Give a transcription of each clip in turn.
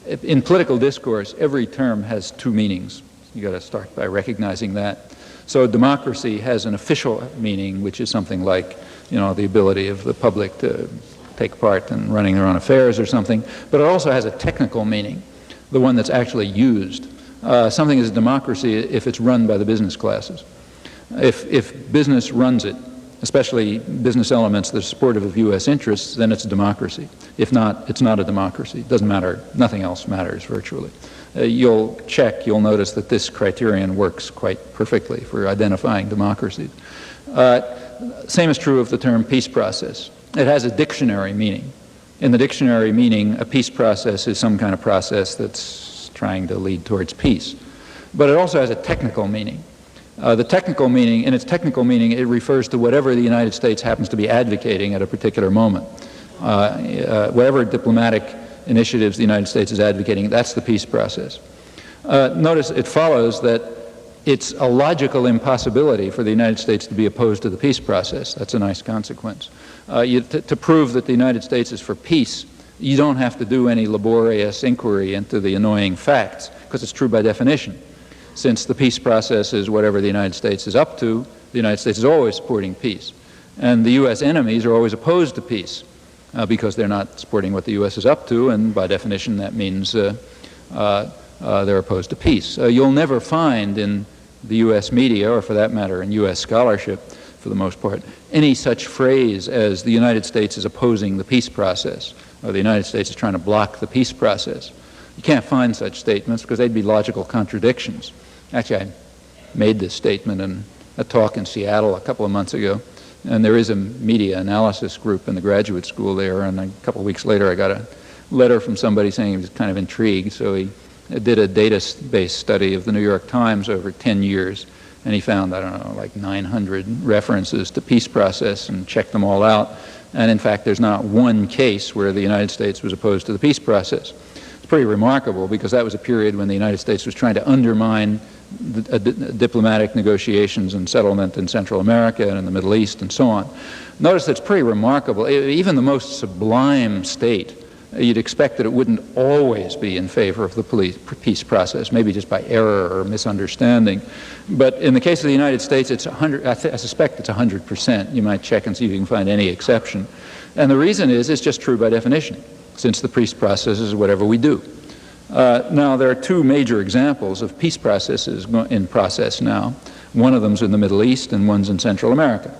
In political discourse, every term has two meanings. You got to start by recognizing that. So democracy has an official meaning, which is something like, the ability of the public to take part in running their own affairs or something. But it also has a technical meaning, the one that's actually used. Something is a democracy if it's run by the business classes. If business runs it, especially business elements that are supportive of U.S. interests, then it's a democracy. If not, it's not a democracy. It doesn't matter. Nothing else matters virtually. You'll notice that this criterion works quite perfectly for identifying democracies. Same is true of the term peace process. It has a dictionary meaning. In the dictionary meaning, a peace process is some kind of process that's trying to lead towards peace. But it also has a technical meaning. In its technical meaning, it refers to whatever the United States happens to be advocating at a particular moment. Whatever diplomatic initiatives the United States is advocating, that's the peace process. Notice it follows that it's a logical impossibility for the United States to be opposed to the peace process. That's a nice consequence. To prove that the United States is for peace, you don't have to do any laborious inquiry into the annoying facts, because it's true by definition. Since the peace process is whatever the United States is up to, the United States is always supporting peace. And the U.S. enemies are always opposed to peace because they're not supporting what the U.S. is up to, and by definition that means they're opposed to peace. You'll never find in the U.S. media, or for that matter in U.S. scholarship for the most part, any such phrase as the United States is opposing the peace process, or the United States is trying to block the peace process. You can't find such statements because they'd be logical contradictions. Actually, I made this statement in a talk in Seattle a couple of months ago, and there is a media analysis group in the graduate school there, and a couple of weeks later I got a letter from somebody saying he was kind of intrigued, so he did a database study of the New York Times over 10 years, and he found, I don't know, like 900 references to peace process and checked them all out, and in fact there's not one case where the United States was opposed to the peace process. It's pretty remarkable because that was a period when the United States was trying to undermine diplomatic negotiations and settlement in Central America and in the Middle East and so on. Notice that's pretty remarkable. Even the most sublime state, you'd expect that it wouldn't always be in favor of the peace process, maybe just by error or misunderstanding. But in the case of the United States, it's 100, I suspect it's 100%. You might check and see if you can find any exception. And the reason is it's just true by definition, since the peace process is whatever we do. Now, there are two major examples of peace processes in process now. One of them's in the Middle East and one's in Central America.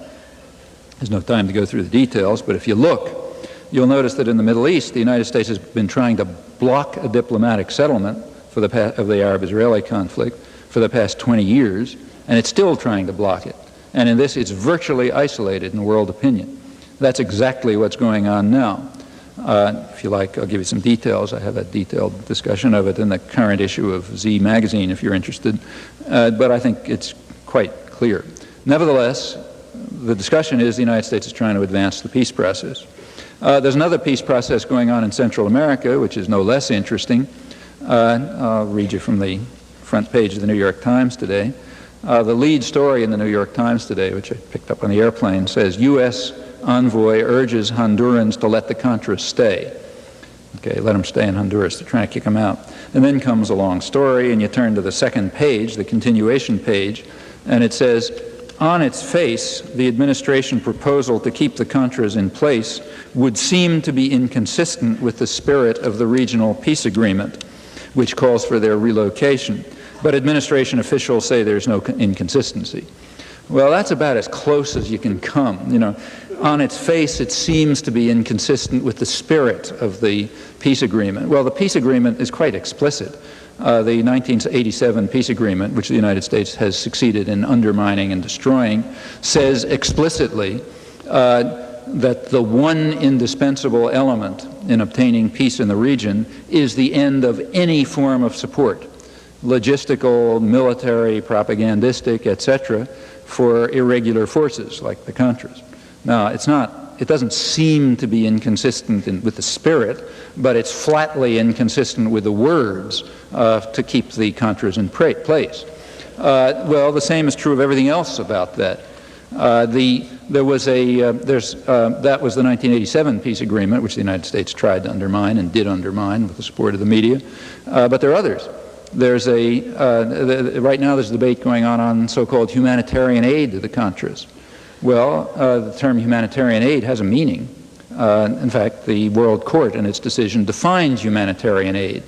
There's no time to go through the details, but if you look, you'll notice that in the Middle East, the United States has been trying to block a diplomatic settlement of the Arab-Israeli conflict for the past 20 years, and it's still trying to block it. And in this, it's virtually isolated in world opinion. That's exactly what's going on now. If you like, I'll give you some details. I have a detailed discussion of it in the current issue of Z magazine, if you're interested. But I think it's quite clear. Nevertheless, the discussion is the United States is trying to advance the peace process. There's another peace process going on in Central America, which is no less interesting. I'll read you from the front page of the New York Times today. The lead story in the New York Times today, which I picked up on the airplane, says, U.S. envoy urges Hondurans to let the Contras stay. Okay, let them stay in Honduras. They're trying to kick them out. And then comes a long story, and you turn to the second page, the continuation page, and it says, on its face, the administration proposal to keep the Contras in place would seem to be inconsistent with the spirit of the regional peace agreement, which calls for their relocation. But administration officials say there's no inconsistency. Well, that's about as close as you can come. You know, on its face, it seems to be inconsistent with the spirit of the peace agreement. Well, the peace agreement is quite explicit. The 1987 peace agreement, which the United States has succeeded in undermining and destroying, says explicitly that the one indispensable element in obtaining peace in the region is the end of any form of support, logistical, military, propagandistic, etc., for irregular forces like the Contras. Now, it doesn't seem to be inconsistent with the spirit, but it's flatly inconsistent with the words to keep the Contras in place. Well, the same is true of everything else about that. The There was that was the 1987 peace agreement, which the United States tried to undermine and did undermine with the support of the media. But there are others. There's right now there's a debate going on so-called humanitarian aid to the Contras. Well, the term humanitarian aid has a meaning. In fact, the World Court in its decision defines humanitarian aid.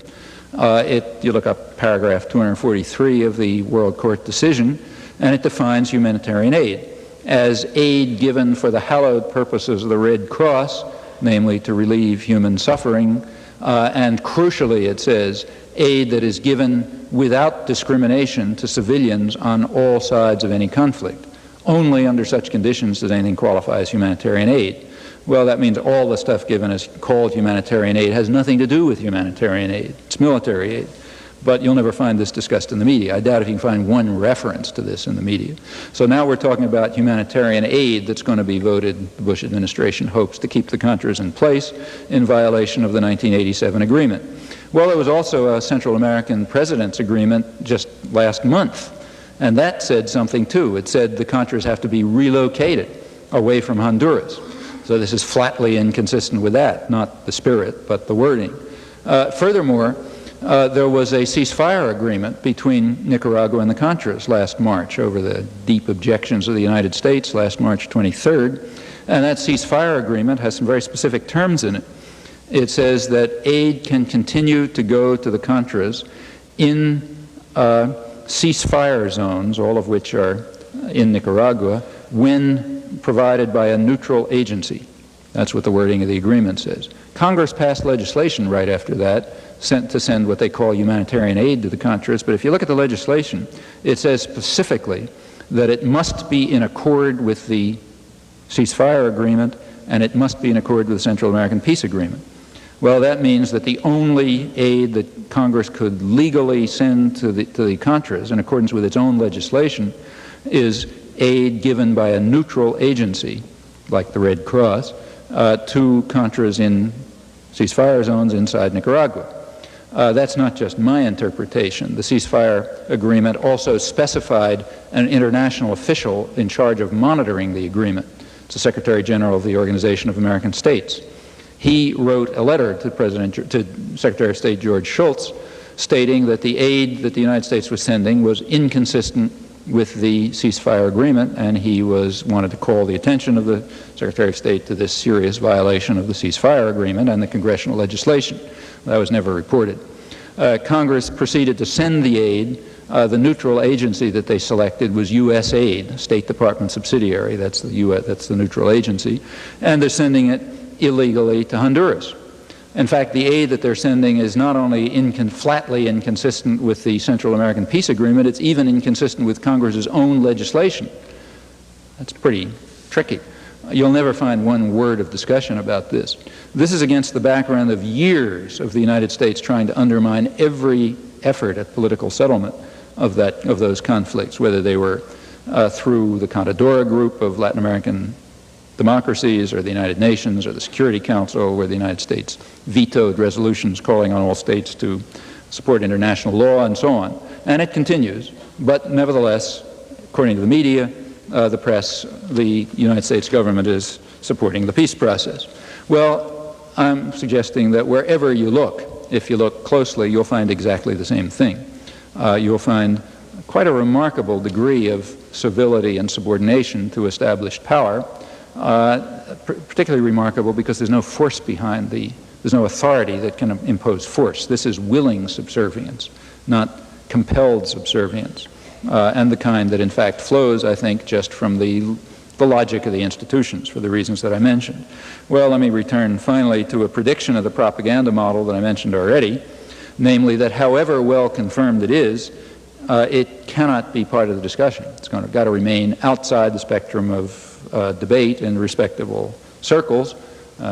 You look up paragraph 243 of the World Court decision, and it defines humanitarian aid as aid given for the hallowed purposes of the Red Cross, namely to relieve human suffering, and crucially it says aid that is given without discrimination to civilians on all sides of any conflict. Only under such conditions does anything qualify as humanitarian aid. Well, that means all the stuff given is called humanitarian aid has nothing to do with humanitarian aid. It's military aid. But you'll never find this discussed in the media. I doubt if you can find one reference to this in the media. So now we're talking about humanitarian aid that's going to be voted, the Bush administration hopes, to keep the Contras in place in violation of the 1987 agreement. Well, there was also a Central American President's agreement just last month, and that said something too. It said the Contras have to be relocated away from Honduras. So this is flatly inconsistent with that, not the spirit, but the wording. Furthermore, there was a ceasefire agreement between Nicaragua and the Contras last March over the deep objections of the United States last March 23rd. And that ceasefire agreement has some very specific terms in it. It says that aid can continue to go to the Contras in ceasefire zones, all of which are in Nicaragua, when provided by a neutral agency. That's what the wording of the agreement says. Congress passed legislation right after that to send what they call humanitarian aid to the Contras, but if you look at the legislation, it says specifically that it must be in accord with the ceasefire agreement and it must be in accord with the Central American Peace Agreement. Well, that means that the only aid that Congress could legally send to the Contras in accordance with its own legislation is aid given by a neutral agency, like the Red Cross, to Contras in ceasefire zones inside Nicaragua. That's not just my interpretation. The ceasefire agreement also specified an international official in charge of monitoring the agreement. It's the Secretary General of the Organization of American States. He wrote a letter to Secretary of State George Shultz stating that the aid that the United States was sending was inconsistent with the ceasefire agreement, and he wanted to call the attention of the Secretary of State to this serious violation of the ceasefire agreement and the congressional legislation. That was never reported. Congress proceeded to send the aid. The neutral agency that they selected was USAID, State Department subsidiary. That's the neutral agency, and they're sending it illegally to Honduras. In fact, the aid that they're sending is not only flatly inconsistent with the Central American Peace Agreement, it's even inconsistent with Congress's own legislation. That's pretty tricky. You'll never find one word of discussion about this. This is against the background of years of the United States trying to undermine every effort at political settlement of those conflicts, whether they were through the Contadora group of Latin American democracies or the United Nations or the Security Council, where the United States vetoed resolutions calling on all states to support international law and so on. And it continues. But nevertheless, according to the media, the press, the United States government is supporting the peace process. Well, I'm suggesting that wherever you look, if you look closely, you'll find exactly the same thing. You'll find quite a remarkable degree of civility and subordination to established power, particularly remarkable because there's no force behind there's no authority that can impose force. This is willing subservience, not compelled subservience, and the kind that in fact flows, I think, just from the logic of the institutions for the reasons that I mentioned. Well, let me return finally to a prediction of the propaganda model that I mentioned already, namely that however well confirmed it is, it cannot be part of the discussion. It's got to remain outside the spectrum of debate in respectable circles,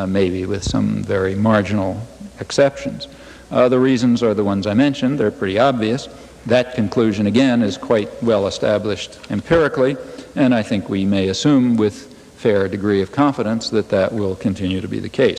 maybe with some very marginal exceptions. The reasons are the ones I mentioned. They're pretty obvious. That conclusion, again, is quite well established empirically, and I think we may assume with fair degree of confidence that that will continue to be the case.